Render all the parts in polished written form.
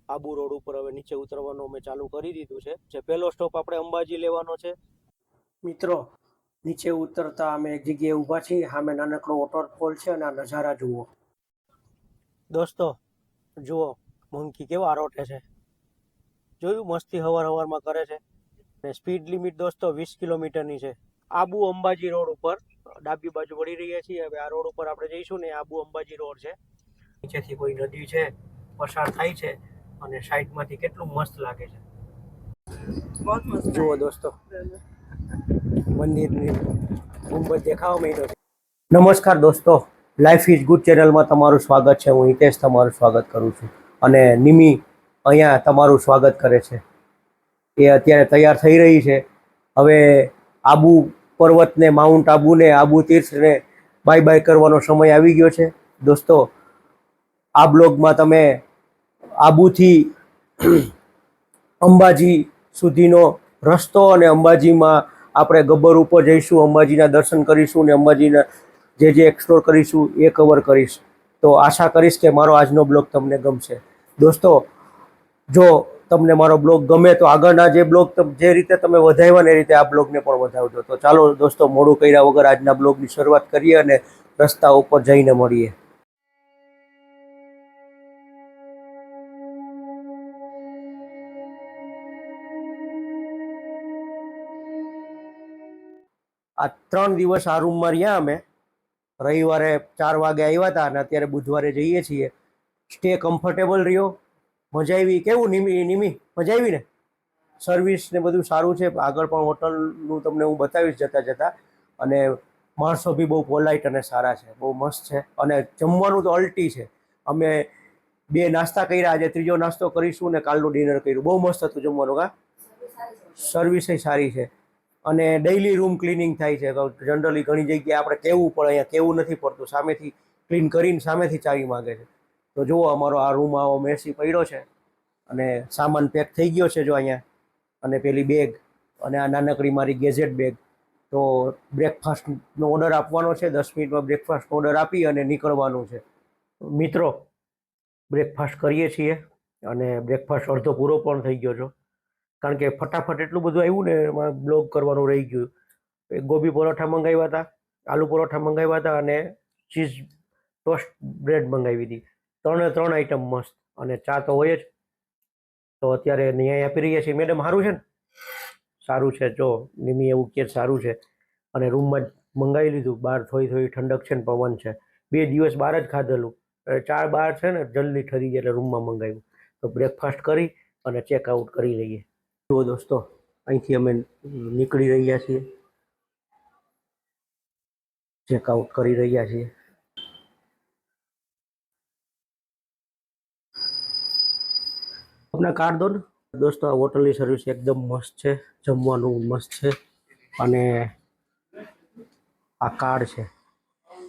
Abu road ઉપર હવે નીચે ઉતરવાનું અમે ચાલુ કરી દીધું છે. જે પહેલો સ્ટોપ આપણે અંબાજી લેવાનો છે. મિત્રો, નીચે ઉતરતા અમે એક જગ્યાએ ઊભા છીએ. સામે નાનકડો વોટરફોલ છે અને આ નજારા જુઓ દોસ્તો. જુઓ મંકી કેવા આરોટે છે, જોયું? મસ્તી હવારમાં કરે છે. ને સ્પીડ લિમિટ દોસ્તો 20 કિલોમીટરની છે. આબુ અંબાજી રોડ ઉપર ડાબી બાજુ વળી રહ્યા છીએ. હવે આ રોડ ઉપર આપણે જઈશું ને આબુ અંબાજી રોડ છે. નીચેથી કોઈ નદી છે પસાર થાય છે અને સાઈડમાંથી કેટલું મસ્ત લાગે છે. જુઓ દોસ્તો, મંદિરની ગુંબજ દેખાવા માંડ્યો છે. નમસ્કાર દોસ્તો, લાઈફ ઇઝ ગુડ ચેનલમાં તમારું સ્વાગત છે. હું હિતેશ તમારું સ્વાગત કરું છું અને નિમી અહીંયા તમારું સ્વાગત કરે છે. એ અત્યારે તૈયાર થઈ રહી છે. હવે આબુ પર્વતને, માઉન્ટ આબુને, આબુ તીર્થને બાય બાય કરવાનો સમય આવી ગયો છે. દોસ્તો, આ બ્લોગમાં તમે આબુથી અંબાજી સુધીનો રસ્તો અને અંબાજીમાં આપણે ગબ્બર ઉપર જઈશું, અંબાજીના દર્શન કરીશું ને અંબાજીના જે એક્સપ્લોર કરીશું એ કવર કરીશ. તો આશા કરીશ કે મારો આજનો બ્લોગ તમને ગમશે. દોસ્તો, જો તમને મારો બ્લોગ ગમે તો આગળના જે બ્લોગ જે રીતે તમે વધાવ્યા ને એ રીતે આ બ્લોગને પણ વધાવજો. તો ચાલો દોસ્તો, મોડું કર્યા વગર આજના બ્લોગની શરૂઆત કરીએ અને રસ્તા ઉપર જઈને મળીએ. આ 3 દિવસ આ રૂમમાં રહ્યા અમે. રવિવારે 4 વાગે આવ્યા હતા અને અત્યારે બુધવારે જઈએ છીએ. સ્ટે કમ્ફર્ટેબલ રહ્યો, મજા આવી. કેવું નિમી મજા આવી ને? સર્વિસ ને બધું સારું છે. આગળ પણ હોટલનું તમને હું બતાવીશ જતાં. અને માણસો બી બહુ પોલાઇટ અને સારા છે, બહુ મસ્ત છે. અને જમવાનું તો અલ્ટી છે. અમે 2 નાસ્તા કર્યા, આજે 3જો નાસ્તો કરીશું ને કાલનું ડિનર કર્યું. બહુ મસ્ત હતું જમવાનું. કા સર્વિસ સારી છે અને ડેઈલી રૂમ ક્લિનિંગ થાય છે. જનરલી ઘણી જગ્યાએ આપણે કહેવું પડે, અહીંયા કહેવું નથી પડતું. સામેથી ક્લીન કરીને સામેથી ચાવી માગે છે. તો જુઓ, અમારો આ રૂમ આવો મેસી પડ્યો છે અને સામાન પેક થઈ ગયો છે જો અહીંયા. અને પેલી બેગ અને આ નાનકડી મારી ગેજેટ બેગ. તો બ્રેકફાસ્ટનો ઓર્ડર આપવાનો છે. 10 મિનિટમાં બ્રેકફાસ્ટનો ઓર્ડર આપી અને નીકળવાનું છે. મિત્રો, બ્રેકફાસ્ટ કરીએ છીએ અને બ્રેકફાસ્ટ અડધો પૂરો પણ થઈ ગયો છો. કારણ કે ફટાફટ એટલું બધું આવ્યું ને, એમાં બ્લોગ કરવાનું રહી ગયું. ગોબી પરોઠા મંગાવ્યા હતા, આલુ પરોઠા મંગાવ્યા હતા અને ચીઝ ટોસ્ટ બ્રેડ મંગાવી હતી. 3 આઈટમ મસ્ત. અને ચા તો હોય જ. તો અત્યારે ન્યાય આપી રહ્યા છીએ. મેડમ સારું છે ને? સારું છે. જો નિમી એવું કે સારું છે. અને રૂમમાં જ મંગાવી લીધું. બહાર થોડી ઠંડક છે ને પવન છે. 2 દિવસ બહાર જ ખાધેલું. 4 બહાર છે ને જલ્દી ઠરી જાય એટલે રૂમમાં મંગાવ્યું. તો બ્રેકફાસ્ટ કરી અને ચેકઆઉટ કરી લઈએ. જુઓ દોસ્તો, અહીંથી અમે નીકળી રહ્યા છીએ, ચેકઆઉટ કરી રહ્યા છીએ. આપના કાર્ડ દો ને દોસ્તો. આ હોટલની સર્વિસ એકદમ મસ્ત છે, જમવાનું મસ્ત છે. અને આ કાર્ડ છે,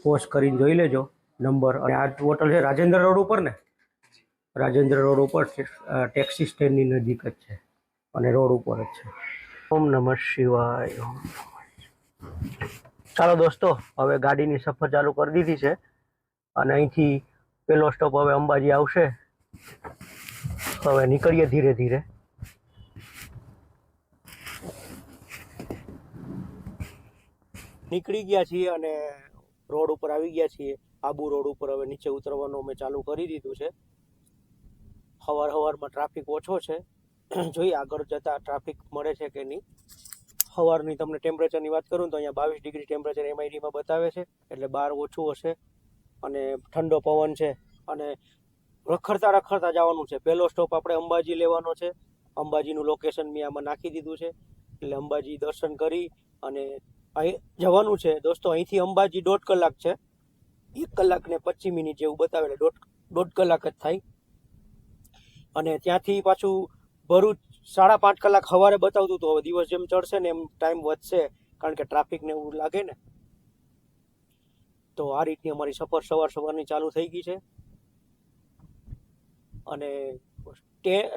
પોસ્ટ કરીને જોઈ લેજો નંબર. અને આ હોટલ છે રાજેન્દ્ર રોડ ઉપર ને? રાજેન્દ્ર રોડ ઉપર ટેક્સી સ્ટેન્ડની નજીક જ છે અને રોડ ઉપર જ છે. ઓમ નમઃ શિવાય. ચાલો દોસ્તો, હવે ગાડીની સફર ચાલુ કરી દીધી છે અને અહીંથી પહેલો સ્ટોપ હવે અંબાજી આવશે. હવે નીકળીએ ધીરે ધીરે. નીકળી ગયા છીએ અને રોડ ઉપર આવી ગયા છીએ. આબુ રોડ ઉપર હવે નીચે ઉતરવાનું અમે ચાલુ કરી દીધું છે. સવારમાં ટ્રાફિક ઓછો છે. જોઈએ આગળ જતા ટ્રાફિક મળે છે કે નહીં. સવારની તમને ટેમ્પરેચરની વાત કરું તો અહીંયા 22 ડિગ્રી ટેમ્પરેચર MIDમાં બતાવે છે, એટલે બહાર ઓછું હશે અને ઠંડો પવન છે. અને રખડતા જવાનું છે. પહેલો સ્ટોપ આપણે અંબાજી લેવાનો છે. અંબાજીનું લોકેશન મેં આમાં નાખી દીધું છે, એટલે અંબાજી દર્શન કરી અને અહીં જવાનું છે. દોસ્તો, અહીંથી અંબાજી 1.5 કલાક છે. 1 કલાક ને 25 મિનિટ જેવું બતાવે, એટલે 1.5 કલાક જ થાય. અને ત્યાંથી પાછું ભરૂચ 5.5 કલાક સવારે બતાવતું હતું. હવે દિવસ જેમ ચડશે ને એમ ટાઈમ વધશે, કારણ કે ટ્રાફિક ને એવું લાગે ને. તો આ રીતની અમારી સફર સવારની ચાલુ થઈ ગઈ છે. અને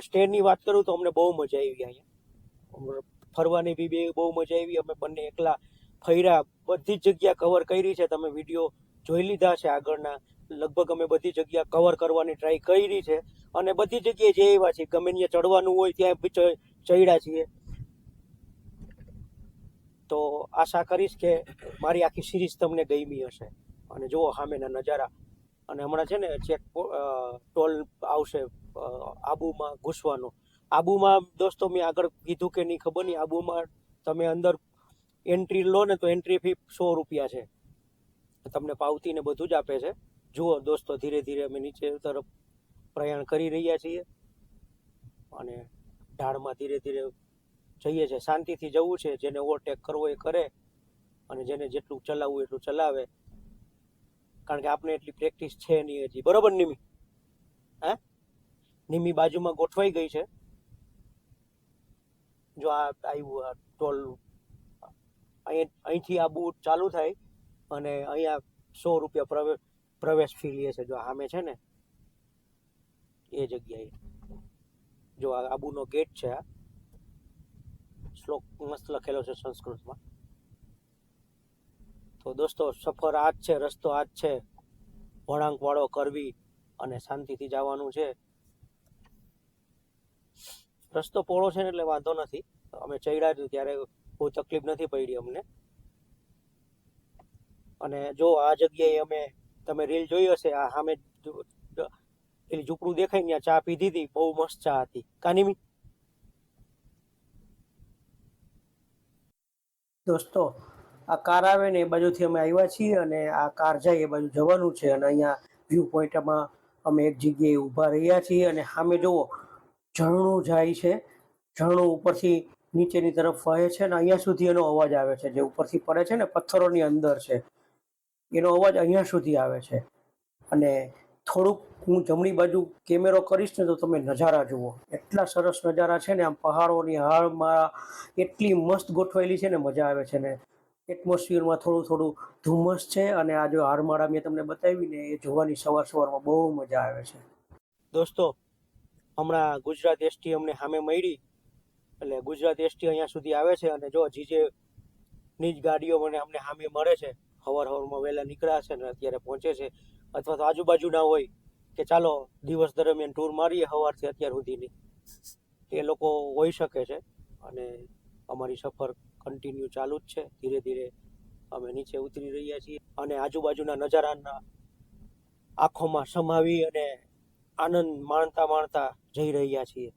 સ્ટેની વાત કરું તો અમને બહુ મજા આવી. અહીંયા ફરવાની બી બહુ મજા આવી. અમે બંને એકલા ફર્યા, બધી જ જગ્યા કવર કરી છે. તમે વિડીયો જોઈ લીધા છે આગળના. લગભગ અમે બધી જગ્યા કવર કરવાની ટ્રાય કરી છે અને બધી જગ્યાએ જે એવા છે ગમે ત્યાં ચડવાનું હોય ત્યાં ચડ્યા છીએ. તો આશા કરીશ કે મારી આખી સિરીઝ તમને ગમી હશે. અને જુઓ સામેના નજારા. અને હમણાં છે ને ટોલ આવશે આબુમાં ઘૂસવાનો. આબુમાં દોસ્તો મેં આગળ કીધું કે નહીં ખબર નહીં, આબુમાં તમે અંદર એન્ટ્રી લો ને તો એન્ટ્રી ફી 100 રૂપિયા છે. તમને પાવતી ને બધું જ આપે છે. જુઓ દોસ્તો, ધીરે ધીરે અમે નીચે તરફ પ્રયાણ કરી રહ્યા છીએ અને ઢાળમાં ધીરે ધીરે જઈએ છીએ. શાંતિથી જવું છે, જેને ઓવરટેક કરવો એ કરે અને જેને જેટલું ચલાવવું એટલું ચલાવે, કારણ કે આપણે એટલી પ્રેક્ટિસ છે નહીં હજી. બરોબર નિમી? હે નિમી બાજુમાં ગોઠવાઈ ગઈ છે. જો આ આવ્યું આ ટોલ, અહીંથી આ બૂટ ચાલુ થાય અને અહીંયા 100 રૂપિયા પ્રવેશ ફી લે છે. જો સામે છે ને એ જગ્યાએ જો આ આબુનો ગેટ છે. આ શ્લોક મસ્ત લખેલો છે સંસ્કૃતમાં. તો દોસ્તો, સફર આ જ છે, રસ્તો આ જ છે, વળાંક વાળો કરવી અને શાંતિથી જવાનું છે. રસ્તો પહોળો છે ને એટલે વાંધો નથી. અમે ચડ્યા ત્યારે બહુ તકલીફ નથી પડી અમને. અને જો આ જગ્યાએ તમે રીલ જોઈ હશે, આ સામે પેલી ઝૂંપડું દેખાય ત્યાં ચા પીધી હતી, બહુ મસ્ત ચા હતી. કાનીમી દોસ્તો, આ કાર આવે ને એ બાજુથી અમે આવ્યા છીએ અને આ કાર જાય એ બાજુ જવાનું છે. અને અહીંયા વ્યૂ પોઈન્ટમાં અમે એક જગ્યાએ ઊભા રહ્યા છીએ અને સામે જુઓ ઝરણું જાય છે. ઝરણું ઉપરથી નીચેની તરફ વહે છે અને અહીંયા સુધી એનો અવાજ આવે છે. જે ઉપરથી પડે છે ને, પથ્થરોની અંદર છે, એનો અવાજ અહીંયા સુધી આવે છે. અને થોડુંક હું જમણી બાજુ કેમેરો કરીશ ને તો તમે નજારા જુઓ. એટલા સરસ નજારા છે ને, આમ પહાડોની હાળમાં એટલી મસ્ત ગોઠવાયેલી છે ને, મજા આવે છે. ને એટમોસ્ફિયરમાં થોડું થોડું ધુમ્મસ છે અને આ જો હારમાળા મેં તમને બતાવી ને, એ જોવાની સવારમાં બહુ મજા આવે છે. દોસ્તો, હમણાં ગુજરાત એસટી અમને સામે મળી, એટલે ગુજરાત એસટી અહીંયા સુધી આવે છે. અને જો જીજેની જ ગાડીઓ અમને સામે મળે છે. સવારમાં વહેલા નીકળ્યા છે ને અત્યારે પહોંચે છે. અથવા તો આજુબાજુના હોય કે ચાલો દિવસ દરમિયાન ટૂર મારીએ સવારથી અત્યાર સુધીની, એ લોકો હોઈ શકે છે. અને અમારી સફર કન્ટિન્યુ ચાલુ જ છે. ધીરે ધીરે અમે નીચે ઉતરી રહ્યા છીએ અને આજુબાજુના નજારાના આંખોમાં સમાવી અને આનંદ માણતા જઈ રહ્યા છીએ.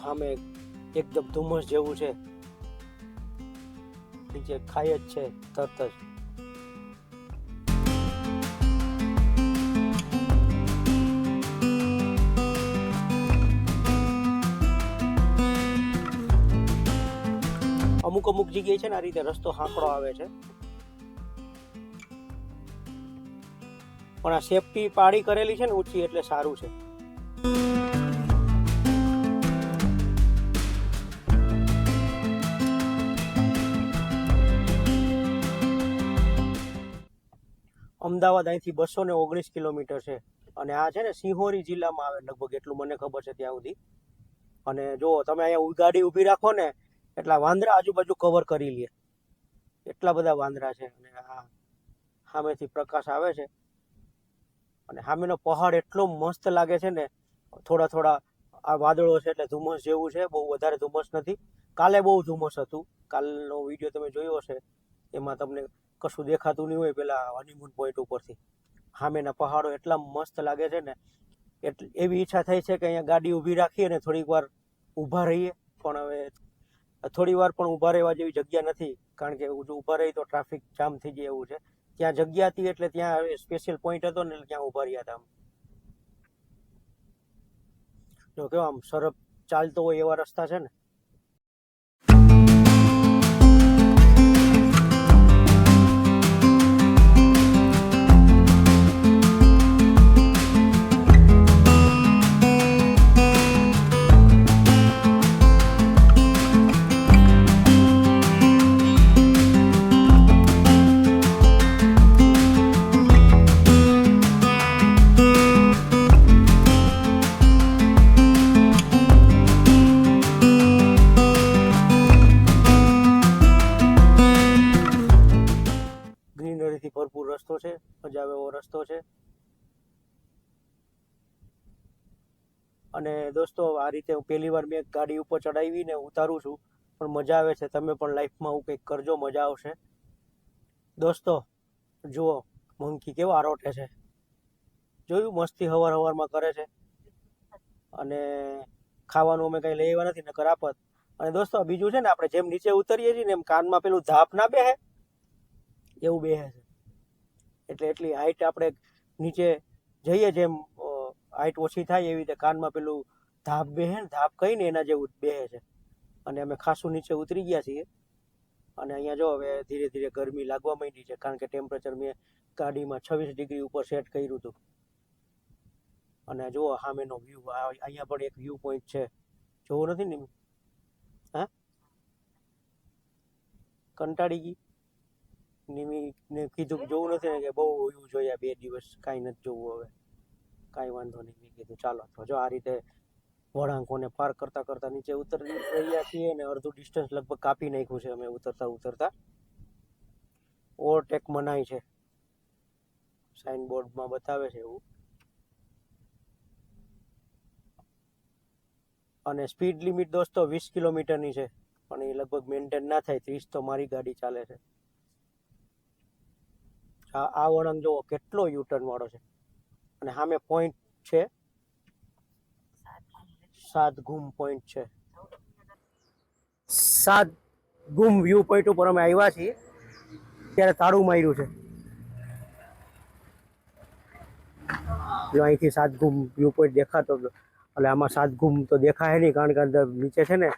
સામે એકદમ ધુમ્મસ જેવું છે, નીચે ખાય જ છે તરત જ. અમુક જગ્યાએ છે ને આ રીતે રસ્તો સાંકડો આવે છે, પણ આ સેફટી પાડી કરેલી છે ને ઊંચી, એટલે સારું છે. અમદાવાદ અહીંથી 219 કિલોમીટર છે અને આ છે ને સિંહોરી જિલ્લામાં આવે લગભગ, એટલું મને ખબર છે ત્યાં સુધી. અને જો તમે અહીંયા ગાડી ઊભી રાખો ને, એટલા વાંદરા આજુબાજુ કવર કરી લે, એટલા બધા વાંદરા છે. અને આ સામેથી પ્રકાશ આવે છે અને સામેનો પહાડ એટલો મસ્ત લાગે છે ને. થોડા આ વાદળો છે એટલે ધુમ્મસ જેવું છે, બહુ વધારે ધુમ્મસ નથી. કાલે બહુ ધુમ્મસ હતું. કાલનો વિડીયો તમે જોયો હશે, એમાં તમને કશું દેખાતું નહીં હોય પેલા હનીમૂન પોઈન્ટ ઉપરથી. સામેના પહાડો એટલા મસ્ત લાગે છે ને, એટલે એવી ઈચ્છા થઈ છે કે અહીંયા ગાડી ઊભી રાખીએ અને થોડીક વાર ઊભા રહીએ. પણ હવે થોડી વાર પણ ઊભા રહેવા જેવી જગ્યા નથી, કારણ કે ઊભા રહી તો ટ્રાફિક જામ થઈ જાય એવું છે. ત્યાં જગ્યા હતી એટલે ત્યાં સ્પેશિયલ પોઈન્ટ હતો ને, ત્યાં ઊભા રહ્યા હતા. જો કેવો આમ સરસ ચાલતો હોય એવા રસ્તા છે ને. અને દોસ્તો આ રીતે હું પહેલી વાર મેં ગાડી ઉપર ચડાવીને ઉતારું છું, પણ મજા આવે છે. તમે પણ લાઈફમાં આવું કંઈક કરજો, મજા આવશે. દોસ્તો જુઓ મંકી કેવો આરોટે છે, જોયું? મસ્તી હવારમાં કરે છે. અને ખાવાનું અમે કંઈ લઈ આવ્યા નથી, નકર આપત. અને દોસ્તો બીજું છે ને, આપણે જેમ નીચે ઉતરીએ છીએ ને એમ કાનમાં પેલું ધાપ ના બેહે, એવું બેહે છે. એટલે એટલી હાઈટ આપણે નીચે જઈએ જેમ હાઈટ ઓછી થાય એવી રીતે કાનમાં પેલું ધાપ બેહે ને, ધાપ કહીને એના જેવું બેહે છે. અને અમે ખાસું નીચે ઉતરી ગયા છીએ. અને અહીંયા જો હવે ધીરે ધીરે ગરમી લાગવા માંડી છે, કારણ કે ટેમ્પરેચર મેં ગાડીમાં 26 ડિગ્રી ઉપર સેટ કર્યું હતું. અને જુઓ સામેનો વ્યૂ, અહીંયા પણ એક વ્યૂ પોઈન્ટ છે, જોવું નથી ને? હા, કંટાળી ગઈ નિમીને કીધું કે જોવું નથી ને, કે બહુ વ્યૂ જોયા 2 દિવસ, કાંઈ નથી જોવું હવે, કાંઈ વાંધો નહીં. મેં કીધું ચાલો તો જો આ રીતે વળાંકોને પાર કરતા કરતા નીચે ઉતરી રહ્યા છીએ, અને અડધું ડિસ્ટન્સ લગભગ કાપી નાખ્યું છે અમે ઉતરતા ઉતરતા. ઓવરટેક મનાય છે, સાઇન બોર્ડમાં બતાવે છે એવું. અને સ્પીડ લિમિટ દોસ્તો 20 કિલોમીટરની છે, પણ એ લગભગ મેન્ટેન ના થાય. 30 તો મારી ગાડી ચાલે છે. આ વળાંક જુઓ કેટલો યુટર્ન વાળો છે. અને સામે પોઈન્ટ છે, 7 ગુમ પોઈન્ટ છે. 7 ગુમ વ્યૂ પોઈન્ટ ઉપર અમે આવ્યા છીએ. ત્યારે તાળું માર્યું છે. જો અહીંથી 7 ગુમ વ્યૂ પોઈન્ટ દેખાતો, એટલે આમાં 7 ગુમ તો દેખાય નહીં, કારણ કે અંદર નીચે છે ને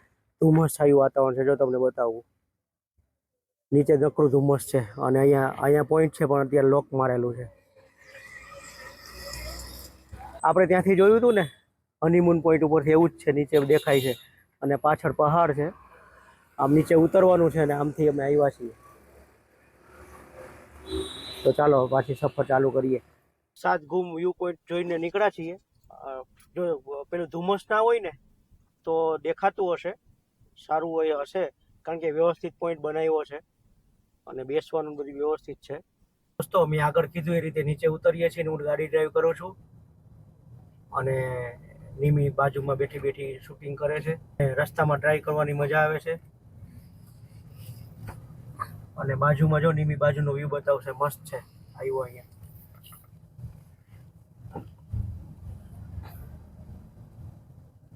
ધુમ્મસ છાયું વાતાવરણ છે. જો તમને બતાવું, નીચે નકરું ધુમ્મસ છે. અને અહીંયા પોઈન્ટ છે, પણ અત્યારે લોક મારેલું છે. આપણે ત્યાંથી જોયું હતું ને હનીમૂન પોઈન્ટ ઉપરથી, એવું જ છે. નીચે દેખાય છે, અને પાછળ પહાડ છે. આમ નીચે ઉતરવાનું છે, અને આમથી અમે આવ્યા છીએ. તો ચાલો પાછી સફર ચાલુ કરીએ. 7 ગુમ વ્યૂ પોઈન્ટ જોઈને નીકળ્યા છીએ. જો પેલું ધુમ્મસ ના હોય ને તો દેખાતું હશે, સારું હોય હશે, કારણ કે વ્યવસ્થિત પોઈન્ટ બનાવ્યો છે, અને બેસવાનું બધું વ્યવસ્થિત છે. દોસ્તો મેં આગળ કીધું એ રીતે નીચે ઉતરીએ છીએ. હું ગાડી ડ્રાઈવ કરું છું, અને નિમી બાજુમાં બેઠી બેઠી શૂટિંગ કરે છે. રસ્તામાં ડ્રાઈવ કરવાની મજા આવે છે. અને બાજુમાં જો નિમી બાજુનો વ્યૂ બતાવશે, મસ્ત છે. આવ્યો અહીંયા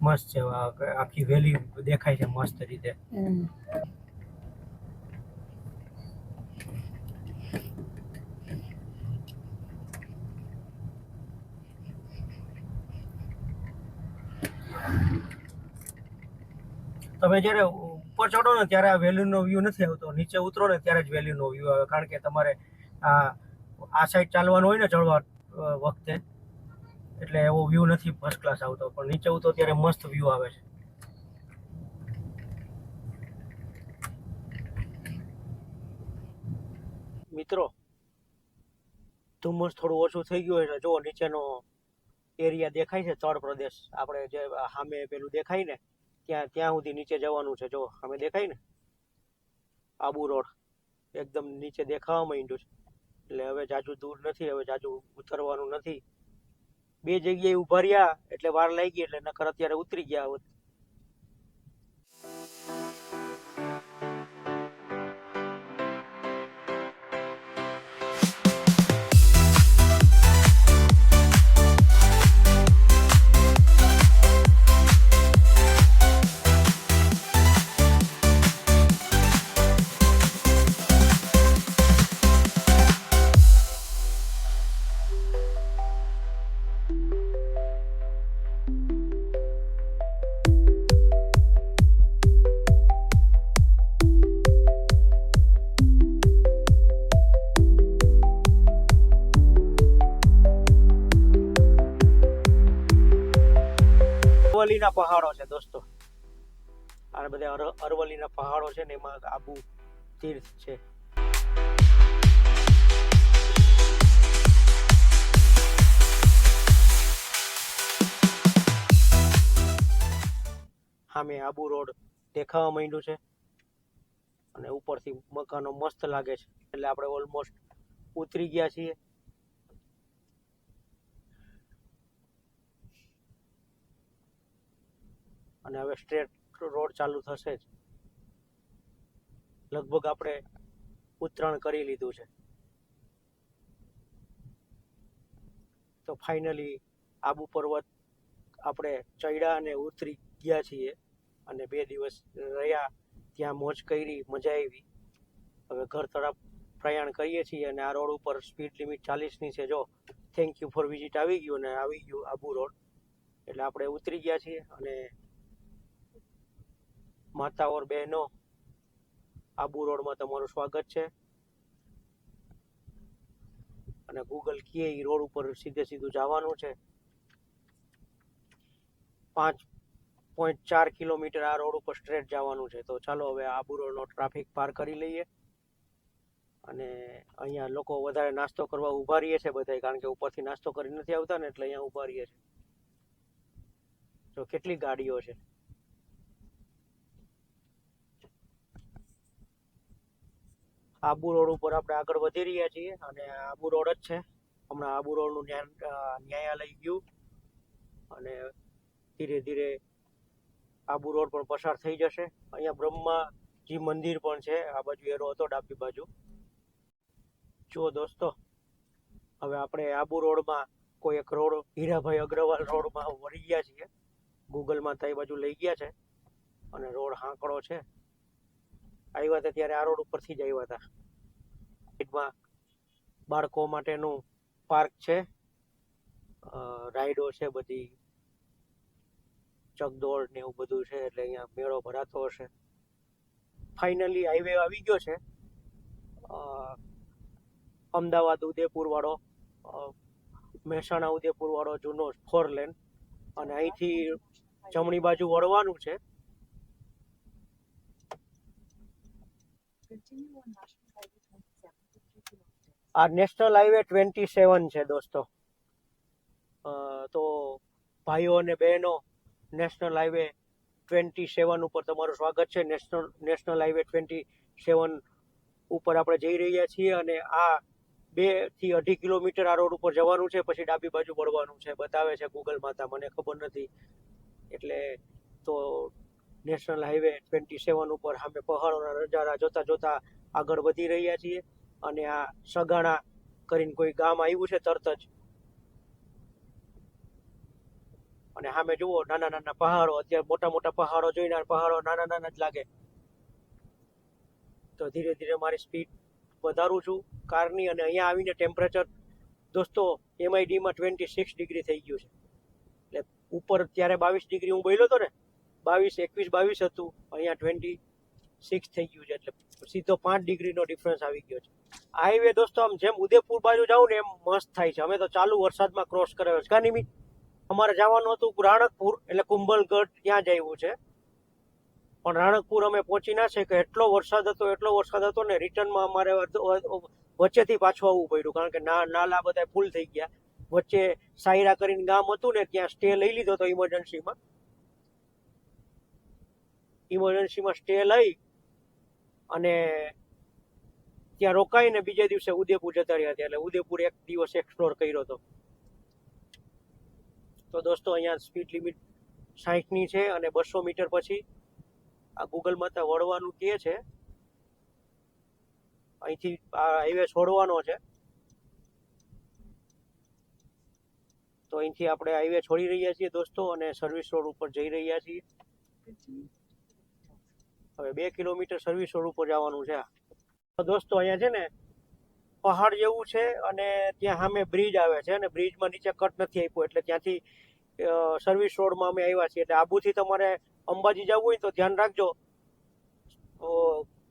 મસ્ત છે. આખી વેલી દેખાય છે મસ્ત રીતે. તમે જ્યારે ઉપર ચડો ને ત્યારે આ વેલ્યુનો વ્યૂ નથી આવતો. નીચે ઉતરો ને ત્યારે જ વેલ્યુનો વ્યૂ આવે, કારણ કે તમારે આ સાઈડ ચાલવાનું હોય ને ચડવા વખતે, એટલે એવો વ્યૂ નથી ફર્સ્ટ ક્લાસ આવતો. પણ નીચે ઉતરો ત્યારે મસ્ત વ્યૂ આવે છે. મિત્રો ધુમ્મસ થોડું ઓછું થઈ ગયું એટલે જો નીચેનો એરિયા દેખાય છે, તળ પ્રદેશ. આપણે જે સામે પેલું દેખાય ને ત્યાં સુધી નીચે જવાનું છે. જો સામે દેખાય ને આબુ રોડ એકદમ નીચે દેખાવા માંડ્યું છે. એટલે હવે જાજુ દૂર નથી, હવે જાજુ ઉતરવાનું નથી. 2 જગ્યાએ ઉભા રહ્યા એટલે વાર લાગી, એટલે નકર અત્યારે ઉતરી ગયા હોત. અરવલ્લીના પહાડો છે દોસ્તો. આ બધા અરવલ્લીના પહાડો છે ને, એમાં આબુ તીર્થ છે. સામે આબુ રોડ દેખાવા માંડ્યું છે, અને ઉપરથી મકાનો મસ્ત લાગે છે. એટલે આપણે ઓલમોસ્ટ ઉતરી ગયા છીએ. અને હવે સ્ટ્રેટ રોડ ચાલુ થશે જ. લગભગ આપણે ઉતરાણ કરી લીધું છે. તો ફાઇનલી આબુ પર્વત આપણે ચડ્યા અને ઉતરી ગયા છીએ અને 2 દિવસ રહ્યા, ત્યાં મોજ કરી, મજા આવી. હવે ઘર તરફ પ્રયાણ કરીએ છીએ અને આ રોડ ઉપર સ્પીડ લિમિટ 40ની છે. જો થેન્ક યુ ફોર વિઝિટ આવી ગયું અને આવી ગયું આબુ રોડ. એટલે આપણે ઉતરી ગયા છીએ અને માતા ઓર બહેનો, આબુ રોડમાં તમારું સ્વાગત છે. અને ગૂગલ કહે એ રોડ ઉપર સીધું જવાનું છે. 5.4 કિલોમીટર આ રોડ ઉપર સ્ટ્રેટ જવાનું છે. તો ચાલો હવે આબુ રોડનો ટ્રાફિક પાર કરી લઈએ. અને અહીંયા લોકો વધારે નાસ્તો કરવા ઊભા રહીએ છે બધા, કારણ કે ઉપરથી નાસ્તો કરી નથી આવતા ને, એટલે અહીંયા ઊભા રહીએ છે. તો કેટલી ગાડીઓ છે. આબુ રોડ ઉપર આપણે આગળ વધી રહ્યા છીએ અને આબુ રોડ જ છે. હમણાં આબુ રોડનું ન્યાયાલય ગયું અને ધીરે ધીરે આબુ રોડ પણ પસાર થઈ જશે. અહીંયા બ્રહ્માજી મંદિર પણ છે. આ બાજુ એરો હતો, ડાબી બાજુ. જો દોસ્તો, હવે આપણે આબુ રોડમાં કોઈ એક રોડ, હીરાભાઈ અગ્રવાલ રોડમાં વળી ગયા છીએ. ગૂગલમાં તો એ બાજુ લઈ ગયા છે અને રોડ હાંકડો છે. આવ્યા હતા ત્યારે આ રોડ ઉપરથી જ આવ્યા હતા. સાઈડમાં બાળકો માટેનું પાર્ક છે, રાઈડો છે, બધી ચકદોડ ને એવું બધું છે, એટલે અહીંયા મેળો ભરાતો હશે. ફાઇનલી હાઈવે આવી ગયો છે, અમદાવાદ ઉદયપુર વાળો, મહેસાણા ઉદયપુર વાળો જૂનો 4 લેન. અને અહીંથી જમણી બાજુ વળવાનું છે. આ નેશનલ હાઈવે 27 છે દોસ્તો. તો ભાઈઓ અને બહેનો, નેશનલ હાઈવે 27 ઉપર તમારું સ્વાગત છે. નેશનલ હાઈવે 27 ઉપર આપણે જઈ રહ્યા છીએ અને આ 2 થી 2.5 કિલોમીટર આ રોડ ઉપર જવાનું છે. પછી ડાબી બાજુ વળવાનું છે, બતાવે છે ગૂગલ માતા, મને ખબર નથી. એટલે તો નેશનલ હાઈવે 27 ઉપર સામે પહાડોના નજારા જોતા જોતા આગળ વધી રહ્યા છીએ. અને આ સગાણા કરીને કોઈ ગામ આવ્યું છે તરત જ. અને સામે જુઓ નાના નાના પહાડો. અત્યારે મોટા મોટા પહાડો જોઈને પહાડો નાના નાના જ લાગે. તો ધીરે ધીરે મારી સ્પીડ વધારું છું કારની. અને અહીંયા આવીને ટેમ્પરેચર દોસ્તો MIDમાં 26 ડિગ્રી થઈ ગયું છે. એટલે ઉપર ત્યારે 22 ડિગ્રી હું બોલ્યો હતો ને, 21-22 હતું, અહીંયા 26 થઈ ગયું છે. એટલે સીધો 5 ડિગ્રીનો ડિફરન્સ આવી ગયો છે. હાઈવે દોસ્તો આમ જેમ ઉદયપુર બાજુ જાઉં ને એમ મસ્ત થાય છે. અમે તો ચાલુ વરસાદમાં ક્રોસ કરાવ્યો છે. કાનિમી અમારે જવાનું હતું રાણકપુર, એટલે કુંભલગઢ ત્યાં જ આવ્યું છે. પણ રાણકપુર અમે પહોંચી ના શક્યા. એટલો વરસાદ હતો ને, રિટર્નમાં અમારે વચ્ચેથી પાછું આવવું પડ્યું, કારણ કે નાલા બધા ફૂલ થઈ ગયા. વચ્ચે સાયરા કરીને ગામ હતું ને, ત્યાં સ્ટે લઈ લીધો હતો ઇમરજન્સીમાં સ્ટે લઈ અને ત્યાં રોકાઈને બીજે દિવસે ઉદયપુર જતા રહ્યા હતા. એટલે ઉદયપુર 1 દિવસ એક્સપ્લોર કર્યો હતો. તો દોસ્તો અહીંયા સ્પીડ લિમિટ 60ની છે અને 200 મીટર પછી આ ગૂગલ માતા વળવાનું કહે છે. અહીંથી આ હાઈવે છોડવાનો છે. તો અહીંથી આપણે હાઈવે છોડી રહ્યા છીએ દોસ્તો અને સર્વિસ રોડ ઉપર જઈ રહ્યા છીએ. હવે 2 કિલોમીટર સર્વિસ રોડ ઉપર જવાનું છે. દોસ્તો અહીંયા છે ને પહાડ જેવું છે અને ત્યાં સામે બ્રિજ આવે છે અને બ્રિજમાં નીચે કટ નથી આપ્યો, એટલે ત્યાંથી સર્વિસ રોડમાં અમે આવ્યા છીએ. એટલે આબુથી તમારે અંબાજી જવું હોય તો ધ્યાન રાખજો,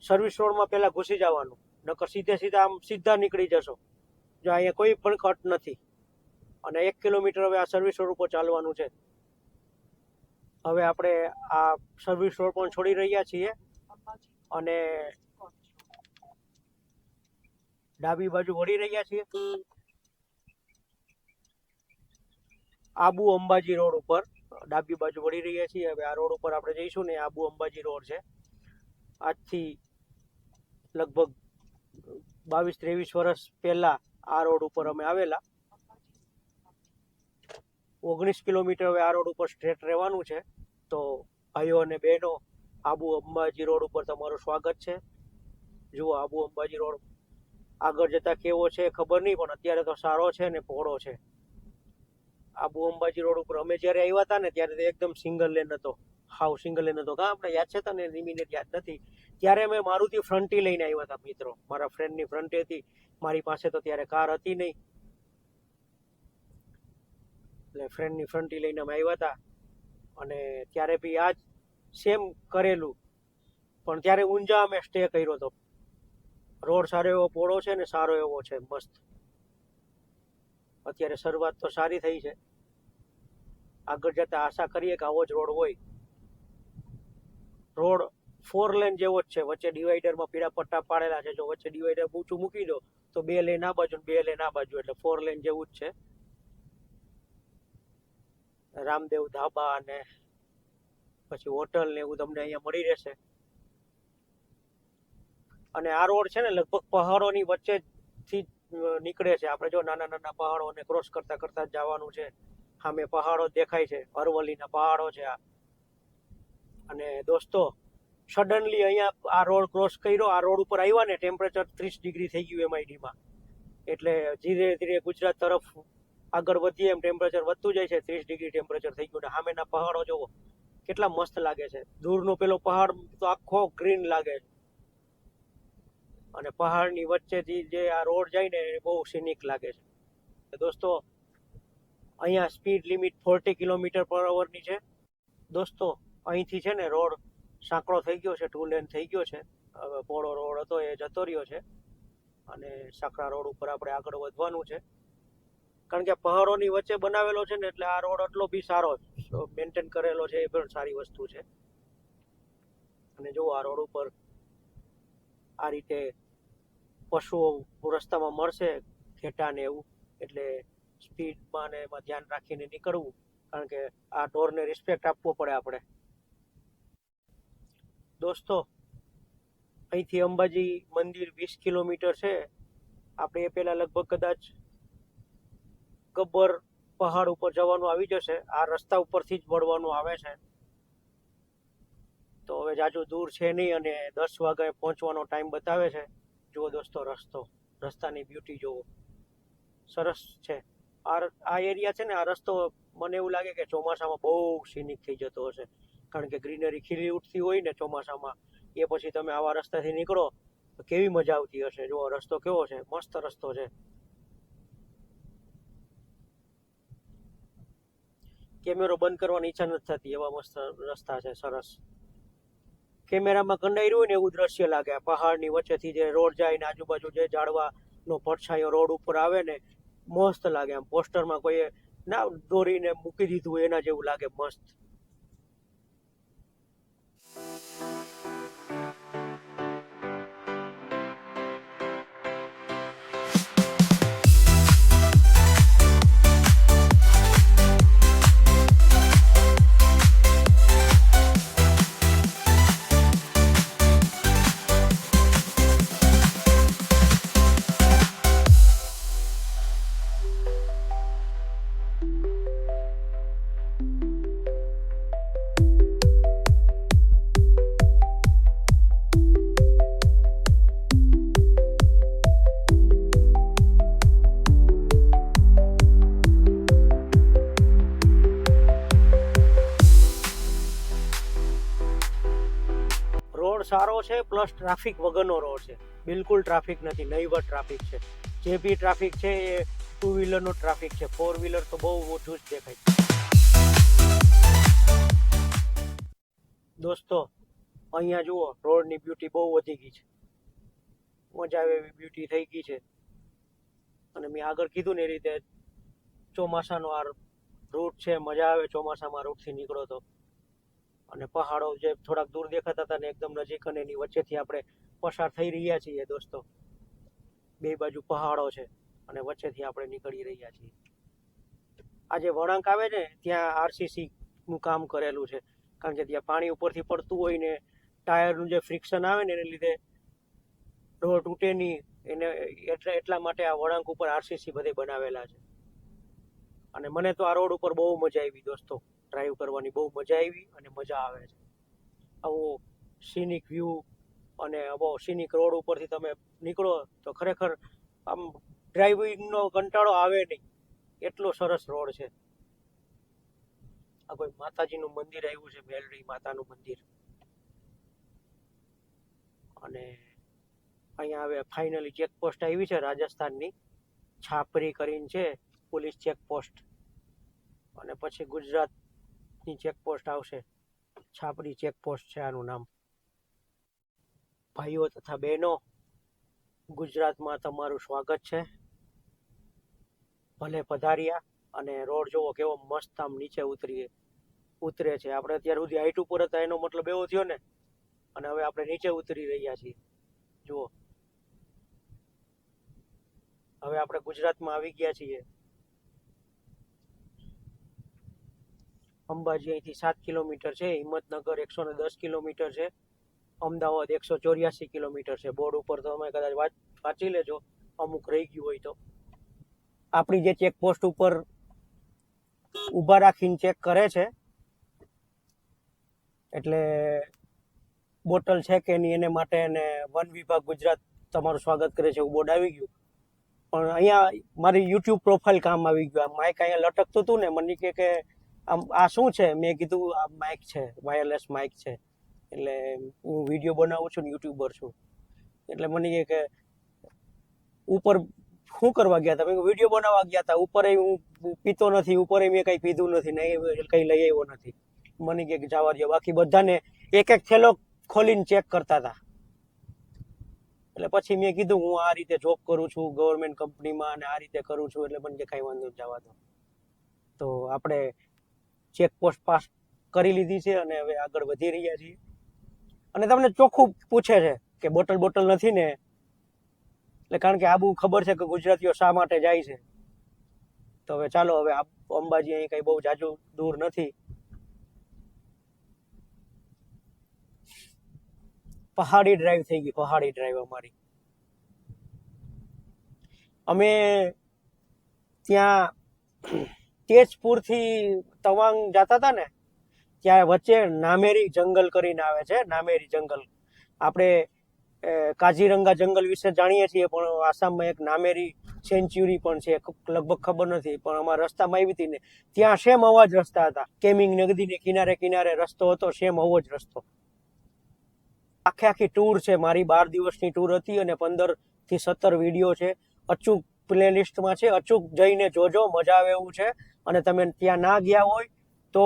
સર્વિસ રોડમાં પહેલા ઘૂસી જવાનું, નકર સીધા નીકળી જશો. જો અહીંયા કોઈ પણ કટ નથી. અને 1 કિલોમીટર હવે આ સર્વિસ રોડ ઉપર ચાલવાનું છે. હવે આપણે આ સર્વિસ રોડ પણ છોડી રહ્યા છીએ અને ડાબી બાજુ વળી રહ્યા છીએ આબુ અંબાજી રોડ ઉપર. ડાબી બાજુ વળી રહ્યા છીએ. હવે આ રોડ ઉપર આપણે જઈશું ને, આબુ અંબાજી રોડ છે. આજથી લગભગ 22-23 વર્ષ પહેલા આ રોડ ઉપર અમે આવેલા. 19 કિલોમીટર હવે આ રોડ ઉપર સ્ટ્રેટ રહેવાનું છે. તો ભાઈઓ અને બહેનો, આબુ અંબાજી રોડ ઉપર તમારું સ્વાગત છે. જુઓ આબુ અંબાજી રોડ આગળ જતા કેવો છે ખબર નહીં, પણ અત્યારે તો સારો છે ને પહોળો છે. આબુ અંબાજી રોડ ઉપર અમે જ્યારે આવ્યા હતા ને ત્યારે એકદમ સિંગલ લેન હતો, હાવ સિંગલ લેન હતો. કા આપણે યાદ છે તને? નિમીને યાદ નથી. ત્યારે અમે મારુતિ ફ્રન્ટી લઈને આવ્યા હતા મિત્રો, મારા ફ્રેન્ડની ફ્રન્ટી હતી. મારી પાસે તો ત્યારે કાર હતી નહીં, એટલે ફ્રેન્ડની ફ્રન્ટી લઈને અમે આવ્યા હતા. અને ત્યારે બી આ જ સેમ કરેલું, પણ ત્યારે ઊંઝા અમે સ્ટે કર્યો હતો. રોડ સારો એવો પહોળો છે ને સારો એવો છે, મસ્ત. અત્યારે શરૂઆત તો સારી થઈ છે, આગળ જતા આશા કરીએ કે આવો જ રોડ હોય. રોડ 4 લેન જેવો જ છે, વચ્ચે ડિવાઈડરમાં પીળા પટ્ટા પાડેલા છે. જો વચ્ચે ડિવાઈડર ઊંચું મૂકી દો તો 2 લેન આ બાજુ 2 લેન આ બાજુ, એટલે 4 લેન જેવું જ છે. રામદેવ ધાબા અને પછી હોટલ ને એવું તમને અહીંયા મળી રહેશે. અને આ રોડ છે ને લગભગ પહાડોની વચ્ચેથી નીકળે છે. આપણે જો નાના નાના પહાડોને ક્રોસ કરતા કરતા જવાનું છે. સામે પહાડો દેખાય છે, અરવલ્લીના પહાડો છે આ. અને દોસ્તો સડનલી અહીંયા આ રોડ ક્રોસ કર્યો, આ રોડ ઉપર આવ્યા ને ટેમ્પરેચર 30 ડિગ્રી થઈ ગયું MID-માં. એટલે ધીરે ધીરે ગુજરાત તરફ આગળ વધીએ એમ ટેમ્પરેચર વધતું જાય છે. 30 ડિગ્રી ટેમ્પરેચર થઈ ગયું. ને સામેના પહાડો જોવો કેટલા મસ્ત લાગે છે. દૂરનો પેલો પહાડ તો આખો ગ્રીન લાગે છે, અને પહાડની વચ્ચેથી જે આ રોડ જાય ને એ બહુ સિનિક લાગે છે. દોસ્તો અહીંયા સ્પીડ લિમિટ 40 km/h ની છે. દોસ્તો અહીંથી છે ને રોડ સાંકડો થઈ ગયો છે, 2 લેન થઈ ગયો છે. હવે પહોળો રોડ હતો એ જતો રહ્યો છે, અને સાંકડા રોડ ઉપર આપણે આગળ વધવાનું છે. કારણ કે પહાડોની વચ્ચે બનાવેલો છે ને, એટલે આ રોડ એટલો બી સારો મેન્ટેન કરેલો છે, એ પણ સારી વસ્તુ છે. અને જો આ રોડ ઉપર આ રીતે પશુઓ રસ્તામાં મળશે, ઘેટા ને એવું, એટલે સ્પીડમાં ને એમાં ધ્યાન રાખીને નીકળવું, કારણ કે આ ઢોરને રિસ્પેક્ટ આપવો પડે આપણે. દોસ્તો અહીંથી અંબાજી મંદિર 20 કિલોમીટર છે. આપણે એ પહેલા લગભગ કદાચ ગબ્બર પહાડ ઉપર જવાનું આવી જશે. આ રસ્તા ઉપરથી જ વળવાનું આવે છે, તો હવે જાજુ દૂર છે નહીં, અને 10 વાગે પહોંચવાનો ટાઈમ બતાવે છે. જુઓ દોસ્તો રસ્તાની બ્યુટી જુઓ, સરસ છે. આ એરિયા છે ને, આ રસ્તો મને એવું લાગે કે ચોમાસામાં બહુ સિનિક થઈ જતો હશે, કારણ કે ગ્રીનરી ખીલી ઉઠતી હોય ને ચોમાસામાં. એ પછી તમે આવા રસ્તાથી નીકળો તો કેવી મજા આવતી હશે. જુઓ રસ્તો કેવો છે, મસ્ત રસ્તો છે. કેમેરો બંધ કરવાની ઈચ્છા નથી થતી, એવા મસ્ત રસ્તા છે, સરસ. કેમેરામાં કંડાઈ રહ્યું ને એવું દ્રશ્ય લાગે. આ પહાડની વચ્ચેથી જે રોડ જાય ને આજુબાજુ જે ઝાડવાનો પડછાયો રોડ ઉપર આવે ને, મસ્ત લાગે. આમ પોસ્ટરમાં કોઈએ ના દોરીને મૂકી દીધું હોય એના જેવું લાગે, મસ્ત. રોડ સારો છે, પ્લસ ટ્રાફિક વગરનો રોડ છે. બિલકુલ ટ્રાફિક નથી, નહીવત ટ્રાફિક છે. જે બી ટ્રાફિક છે એ 2 વ્હીલરનો ટ્રાફિક છે. 4 વ્હીલર તો બહુ ઓછું જ દેખાય. દોસ્તો અહીંયા જુઓ રોડની બ્યુટી બહુ વધી ગઈ છે, મજા આવે એવી બ્યુટી થઈ ગઈ છે. અને મેં આગળ કીધું ને એ રીતે ચોમાસાનો આ રૂટ છે, મજા આવે ચોમાસામાં રૂટથી નીકળો તો. અને પહાડો જે થોડાક દૂર દેખાતા હતા ને એકદમ નજીક, અને એની વચ્ચેથી આપણે પસાર થઈ રહ્યા છીએ. દોસ્તો બે બાજુ પહાડો છે અને વચ્ચેથી આપણે નીકળી રહ્યા છીએ. આ જે વળાંક આવે ને ત્યાં RCC નું કામ કરેલું છે, કારણ કે ત્યાં પાણી ઉપરથી પડતું હોય ને ટાયરનું જે ફ્રિક્શન આવે ને એને લીધે રોડ તૂટે નહીં, એને એટલા માટે આ વળાંક ઉપર RCC બધે બનાવેલા છે. અને મને તો આ રોડ ઉપર બહુ મજા આવી દોસ્તો, ડ્રાઈવ કરવાની બહુ મજા આવી અને મજા આવે છે. આવો સિનિક વ્યૂ અને આવો સિનિક રોડ ઉપરથી તમે નીકળો તો ખરેખર આમ ડ્રાઇવિંગનો કંટાળો આવે નહીં, એટલો સરસ રોડ છે. આ કોઈ માતાજીનું મંદિર આવ્યું છે, મેલડી માતાનું મંદિર. અને અહીંયા હવે ફાઇનલી ચેકપોસ્ટ આવી છે રાજસ્થાનની, છાપરી કરીને છે પોલીસ ચેકપોસ્ટ. અને પછી ગુજરાતની ચેકપોસ્ટ આવશે, છાપરી ચેકપોસ્ટ છે આનું નામ. ભાઈઓ તથા બહેનો, ગુજરાતમાં તમારું સ્વાગત છે. ભલે પધાર્યા. અને રોડ જોવો કેવો મસ્ત આમ નીચે ઉતરે છે. આપણે અત્યાર સુધી હાઈટ ઉપર હતા એનો મતલબ એવો થયો ને, અને હવે આપણે નીચે ઉતરી રહ્યા છીએ. જુઓ, હવે આપણે ગુજરાતમાં આવી ગયા છીએ. અંબાજી અહીંથી 7 કિલોમીટર છે, હિંમતનગર 110 કિલોમીટર છે, અમદાવાદ 184 કિલોમીટર છે. બોર્ડ ઉપર તો અમે કદાચ વાંચી લેજો, અમુક રહી ગયું હોય તો. આપણી જે ચેકપોસ્ટ ઉપર ઊભા રાખીને ચેક કરે છે, એટલે બોટલ છે કે નહીં એને માટે એને વન વિભાગ ગુજરાત તમારું સ્વાગત કરે છે એવું બોર્ડ આવી ગયું. પણ અહીંયા મારી યુટ્યુબ પ્રોફાઇલ કામ આવી ગયું. આ માઇક અહીંયા લટકતું હતું ને, મને કે આમ આ શું છે? મેં કીધું આ માઇક છે, વાયરલેસ માઇક છે. એટલે હું વિડીયો બનાવું છું ને યુટ્યુબર છું. એટલે મને કે ઉપર શું કરવા ગયા હતા? મેં વિડીયો બનાવવા ગયા હતા. ઉપર હું પીતો નથી, ઉપર મેં કંઈ પીધું નથી, નહીં કંઈ લઈ આવ્યો નથી. મને કે જવા દો. બાકી બધાને એક એક થેલો ખોલીને ચેક કરતા હતા. એટલે પછી મેં કીધું હું આ રીતે જોબ કરું છું ગવર્મેન્ટ કંપનીમાં અને આ રીતે કરું છું, એટલે મને કાંઈ વાંધો જવા દો. તો આપણે ચેકપોસ્ટ પાસ કરી લીધી છે અને હવે આગળ વધી રહ્યા છીએ. અને તમને ચોખ્ખું પૂછે છે કે બોટલ નથી ને, એટલે કારણ કે આ બહુ ખબર છે કે ગુજરાતીઓ શા માટે જાય છે. તો હવે ચાલો, હવે અંબાજી અહીં કઈ બહુ જાજુ દૂર નથી. પહાડી ડ્રાઈવ થઈ ગઈ, પહાડી ડ્રાઈવ અમારી. અમે ત્યાં તેજપુર થી તવાંગ જતા હતા ને, ત્યાં વચ્ચે નામેરી જંગલ કરીને આવે છે. નામેરી જંગલ આપણે કાજીરંગા જંગલ વિશે જાણીએ છીએ, પણ આસામમાં એક નામેરી સેન્ચ્યુરી પણ છે, લગભગ ખબર નથી. પણ અમારા રસ્તામાં આવી હતી ને, ત્યાં સેમ અવાજ રસ્તા હતા. કેમિંગ નદીને કિનારે કિનારે રસ્તો હતો, સેમ અવાજ રસ્તો. આખી ટૂર છે મારી, 12 દિવસની ટૂર હતી અને 15 થી 17 વિડીયો છે. અચૂક પ્લેલિસ્ટમાં છે, અચૂક જઈને જોજો, મજા આવે એવું છે. અને તમે ત્યાં ના ગયા હોય તો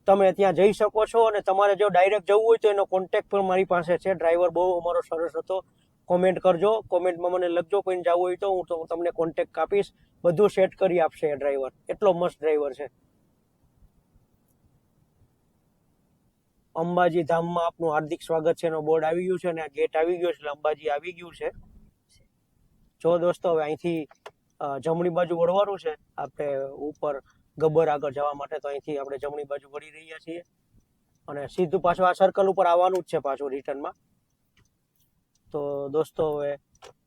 તમે ત્યાં જઈ શકો છો. અને તમારે જો ડાયરેક્ટ જવું હોય તો એનો કોન્ટેક્ટ પણ મારી પાસે છે. ડ્રાઈવર બહુ અમારો સરસ હતો. કોમેન્ટ કરજો, કોમેન્ટમાં મને લખજો કોઈને જવું હોય તો, હું તમને કોન્ટેક્ટ આપીશ. બધું સેટ કરી આપશે એ ડ્રાઈવર, એટલો મસ્ત ડ્રાઈવર છે. અંબાજી ધામમાં આપનું હાર્દિક સ્વાગત છે એનો બોર્ડ આવી ગયું છે અને આ ગેટ આવી ગયો છે, એટલે અંબાજી આવી ગયું છે. જો દોસ્તો, હવે અહીંથી જમણી બાજુ વળવાનું છે આપણે ઉપર ગબ્બર આગળ જવા માટે. તો અહીંથી આપણે જમણી બાજુ વળી રહ્યા છીએ અને સીધું પાછું આ સર્કલ ઉપર આવવાનું જ છે પાછું રિટર્નમાં. તો દોસ્તો, હવે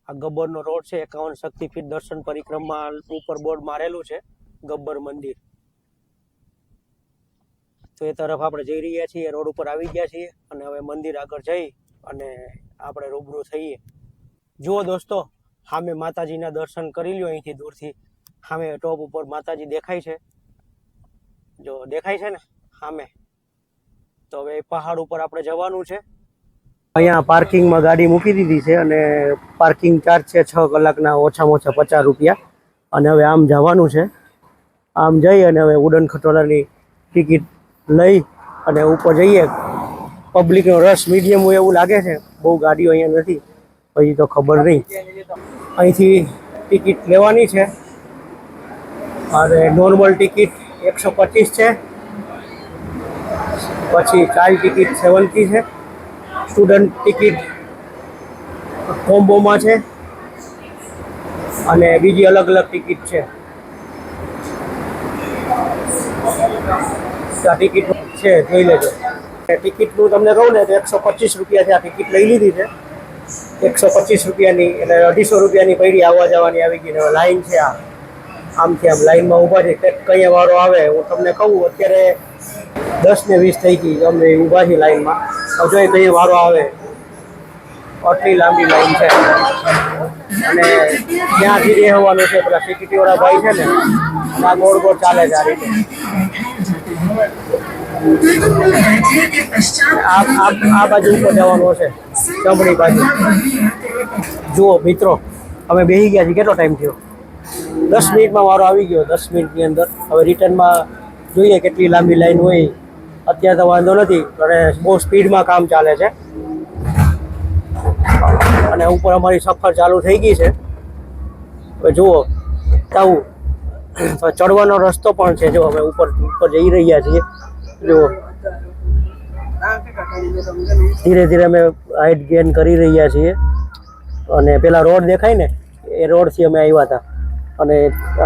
આ ગબ્બરનો રોડ છે, 51 શક્તિપીઠ દર્શન પરિક્રમા ઉપર બોર્ડ મારેલું છે, ગબ્બર મંદિર. તો એ તરફ આપણે જઈ રહ્યા છીએ, રોડ ઉપર આવી ગયા છીએ અને હવે મંદિર આગળ જઈ અને આપણે રૂબરૂ થઈએ. જુઓ દોસ્તો, સામે માતાજીના દર્શન કરી લ્યો અહીંથી દૂરથી. સામે ટોપ ઉપર માતાજી દેખાય છે, જો દેખાય છે ને સામે. તો હવે પહાડ ઉપર આપણે જવાનું છે. અહીંયા પાર્કિંગમાં ગાડી મૂકી દીધી છે અને પાર્કિંગ ચાર્જ છે 6 કલાકના ઓછામાં ઓછા 50 રૂપિયા. અને હવે આમ જવાનું છે. આમ જઈ અને હવે ઉડન ખટોલાની ટિકિટ લઈ અને ઉપર જઈએ. પબ્લિકનો રસ મીડિયમ હોય એવું લાગે છે, બહુ ગાડીઓ અહીંયા નથી, પછી તો ખબર નહીં. અહીંથી ટિકિટ લેવાની છે અને નોર્મલ ટિકિટ 125 છે, પછી ચાઇલ્ડ ટિકિટ 70 છે, સ્ટુડન્ટ ટિકિટ કોમ્બોમાં છે અને બીજી અલગ અલગ ટિકિટ છે. આ ટિકિટ છે, જોઈ લેજો. ટિકિટનું તમને કહું ને તો 125 રૂપિયા છે. આ ટિકિટ લઈ લીધી છે 125 રૂપિયાની, એટલે 250 રૂપિયાની પૈડી આવવા જવાની આવી ગઈ. હવે લાઈન છે, આમથી આમ લાઈનમાં ઊભા છે. કઈ વારો આવે હું તમને કહું, અત્યારે 10 ને 20 થઈ ગઈ, અમે ઊભા છીએ લાઈનમાં. હજુ કઈ વારો આવે આટલી લાંબી લાઈન છે અને ત્યાંથી રહેવાનું છે. પેલા સિક્યુરિટી વાળા ભાઈ છે ને આ ગોળ ગોળ ચાલે છે આ રીતે. આ બાજુ ઉપર જવાનું હશે જમણી બાજુ. જુઓ મિત્રો અમે બેસી ગયા છીએ. કેટલો ટાઈમ થયો? 10 મિનિટમાં વારો આવી ગયો. 10 મિનિટની અંદર હવે રિટર્નમાં જોઈએ કેટલી લાંબી લાઈન હોય. અત્યારે તો વાંધો નથી અને બહુ સ્પીડમાં કામ ચાલે છે અને ઉપર અમારી સફર ચાલુ થઈ ગઈ છે. હવે જુઓ આવું ચડવાનો રસ્તો પણ છે. જો અમે ઉપર જઈ રહ્યા છીએ. જુઓ ધીરે ધીરે અમે હાઈટ ગેન કરી રહ્યા છીએ અને પેલા રોડ દેખાય ને એ રોડથી અમે આવ્યા હતા અને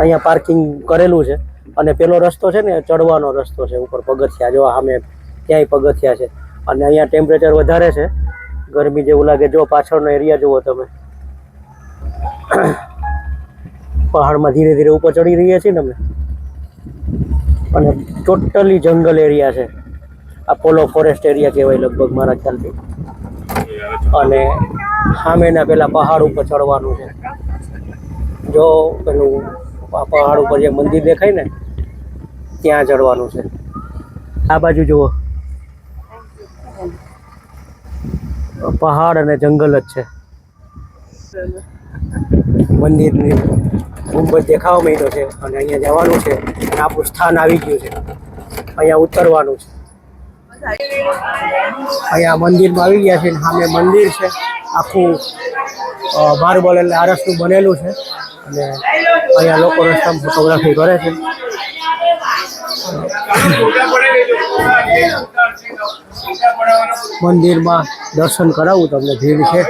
અહીંયા પાર્કિંગ કરેલું છે અને પેલો રસ્તો છે ને ચડવાનો રસ્તો છે ઉપર પગથિયા. જો સામે ક્યાંય પગથિયા છે અને અહીંયા ટેમ્પરેચર વધારે છે, ગરમી જેવું લાગે. જો પાછળનો એરિયા જુઓ તમે. પહાડમાં ધીરે ધીરે ઉપર ચડી રહ્યા છીએ ને અમે અને ટોટલી જંગલ એરિયા છે. આ પોલો ફોરેસ્ટ એરિયા કહેવાય લગભગ મારા ખ્યાલથી. અને સામેના પેલા પહાડ ઉપર ચડવાનું છે. જો પેલું પહાડ ઉપર જે મંદિર દેખાય ને ત્યાં ચડવાનું છે. આ બાજુ જુઓ પહાડ અને જંગલ જ છે. મંદિરની ગુંબજ દેખાવા માંડ્યો છે અને અહીંયા જવાનું છે. આપણું સ્થાન આવી ગયું છે. અહીંયા ઉતરવાનું છે. અહીંયા મંદિરમાં આવી ગયા છે. સામે મંદિર છે આખું માર્બલ એટલે આરસનું બનેલું છે અને અહીંયા લોકો રસ્તામાં ફોટોગ્રાફી કરે છે. મંદિરમાં દર્શન કરાવું તમને. ભીડ છે,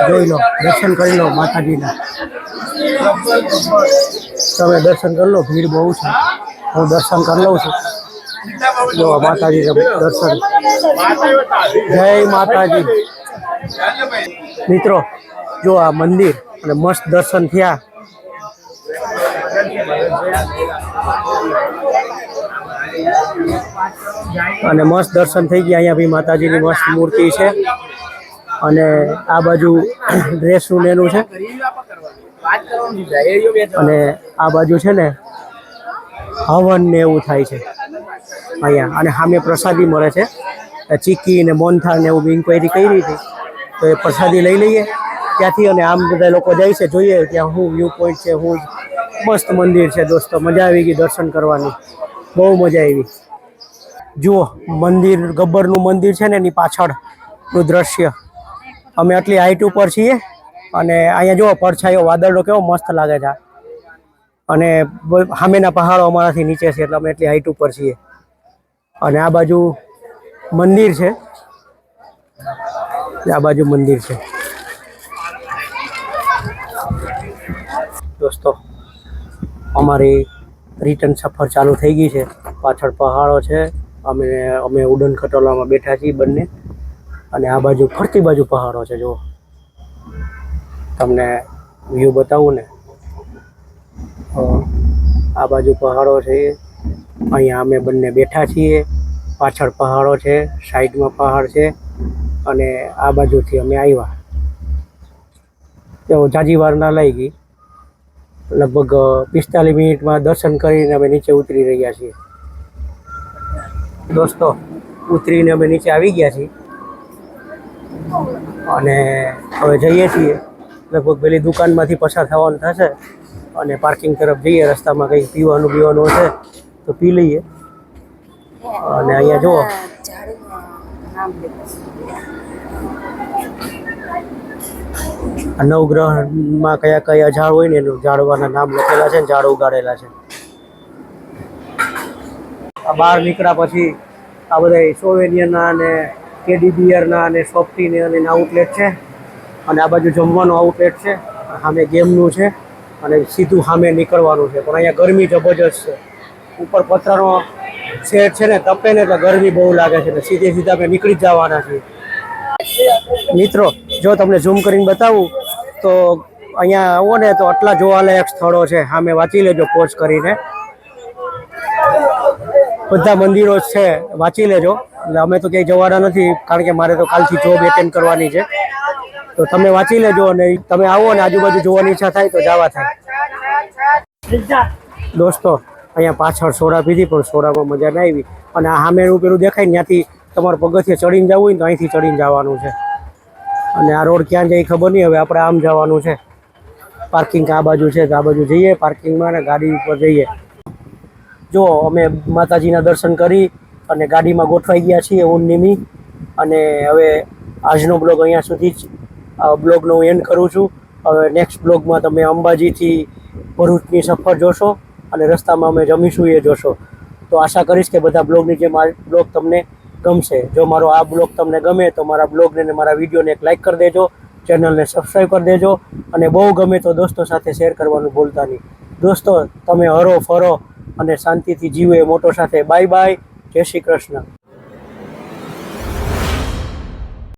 જોઈ લો, દર્શન કરી લો માતાજીના. તમે દર્શન કરી લો. ભીડ બહુ છે. હું દર્શન કરી લઉં છું. જો માતાજીના દર્શન. જય માતાજી. મિત્રો જો આ મંદિર અને મસ્ત દર્શન થયા. અને મસ્ત દર્શન થઈ ગયા. અહીંયા બી માતાજીની મસ્ત મૂર્તિ છે અને આ બાજુ ડ્રેસનું એનું છે અને આ બાજુ છે ને હવન ને એવું થાય છે અહીંયા. અને સામે પ્રસાદી મળે છે, ચીક્કી ને મોનથાળ ને એવું. ઇન્ક્વાયરી કરી હતી તો એ પ્રસાદી લઈ લઈએ ત્યાંથી. અને આમ બધા લોકો જાય છે. જોઈએ ત્યાં શું વ્યૂ પોઈન્ટ છે, શું મસ્ત મંદિર છે દોસ્તો. મજા આવી ગઈ દર્શન કરવાની, બહુ મજા આવી. જુઓ મંદિર, ગબ્બરનું મંદિર છે ને એની પાછળનું દ્રશ્ય. અમે આટલી હાઈટ ઉપર છીએ અને અહીંયા જુઓ પડછાયો વાદળનો કેવો મસ્ત લાગે છે. અને સામેના પહાડો અમારાથી નીચે છે એટલે અમે એટલી હાઈટ ઉપર છીએ. અને આ બાજુ મંદિર છે. આ બાજુ મંદિર છે દોસ્તો. અમારી રિટર્ન સફર ચાલુ થઈ ગઈ છે. પાછળ પહાડો છે. અમે ઉડન ખટોલામાં બેઠા છીએ બંને અને આ બાજુ ફરતી બાજુ પહાડો છે. જુઓ તમને વ્યૂ બતાવું ને. આ બાજુ પહાડો છે. અહીંયા અમે બંને બેઠા છીએ. પાછળ પહાડો છે, સાઈડમાં પહાડ છે અને આ બાજુથી અમે આવ્યા. તો જાજી વાર ના લઈ ગઈ. લગભગ 45 મિનિટમાં દર્શન કરીને અમે નીચે ઉતરી રહ્યા છીએ દોસ્તો. ઉતરીને અમે નીચે આવી ગયા છીએ અને હવે જઈએ છીએ. લગભગ પેલી દુકાનમાંથી પસાર થવાનું થશે અને પાર્કિંગ તરફ જઈએ. રસ્તામાં કંઈક પીવાનું હશે તો પી લઈએ. અને અહીંયા જુઓ નવગ્રહમાં કયા કયા ઝાડ હોય ને એનું ઝાડવાના નામ લખેલા છે ને ઝાડ ઉગાડેલા છે. આ બહાર નીકળ્યા પછી આ બધા સોવેનિયરના અને ટેડી બિયરના અને સોફ્ટીને અને આઉટલેટ છે અને આ બાજુ જમવાનું આઉટલેટ છે. સામે ગેમનું છે અને સીધું સામે નીકળવાનું છે. પણ અહીંયા ગરમી જબરજસ્ત છે. ઉપર પથરાનો શેડ છે ને, તપે ને એટલે ગરમી બહુ લાગે છે. સીધે સીધા અમે નીકળી જ જવાના છીએ મિત્રો. જો તમને ઝૂમ કરીને બતાવું તો અહીંયા આવો ને તો આટલા જોવાલાયક સ્થળો છે. સામે વાંચી લેજો પોઝ કરીને. બધા મંદિરો છે, વાંચી લેજો. એટલે અમે તો ક્યાંય જવાના નથી, કારણ કે મારે તો કાલથી જોબ એટેન્ડ કરવાની છે. તો તમે વાંચી લેજો અને તમે આવો અને આજુબાજુ જોવાની ઈચ્છા થાય તો જવા થાય. દોસ્તો, અહીંયા પાછળ સોડા પીધી પણ સોડામાં મજા ના આવી. અને આ સામેનું પેલું દેખાય ને ત્યાંથી તમારે પગથિયે ચડીને જવું હોય ને તો અહીંથી ચડીને જવાનું છે. અને આ રોડ ક્યાં જાય ખબર નહીં. હવે આપણે આમ જવાનું છે. પાર્કિંગ આ બાજુ છે, તો આ બાજુ જઈએ પાર્કિંગમાં ને ગાડી ઉપર જઈએ. જો અમે માતાજીના દર્શન કરી અને ગાડીમાં ગોઠવાઈ ગયા છીએ હું નિમી. અને હવે આજનો બ્લોગ અહીંયા સુધી જ બ્લોગનો હું એન્ડ કરું છું. હવે નેક્સ્ટ બ્લોગમાં તમે અંબાજીથી ભરૂચની સફર જોશો અને રસ્તામાં અમે જમીશું એ જોશો. તો આશા કરીશ કે બધા બ્લોગની જે બ્લોગ તમને ગમશે. જો મારો આ બ્લોગ તમને ગમે તો મારા બ્લોગને અને મારા વિડીયોને એક લાઇક કરી દેજો, ચેનલને સબસ્ક્રાઈબ કરી દેજો અને બહુ ગમે તો દોસ્તો સાથે શેર કરવાનું ભૂલતા નહીં. દોસ્તો, તમે હરો ફરો અને શાંતિથી જીવો એ મોટો સાથે. બાય બાય, જય શ્રી કૃષ્ણ.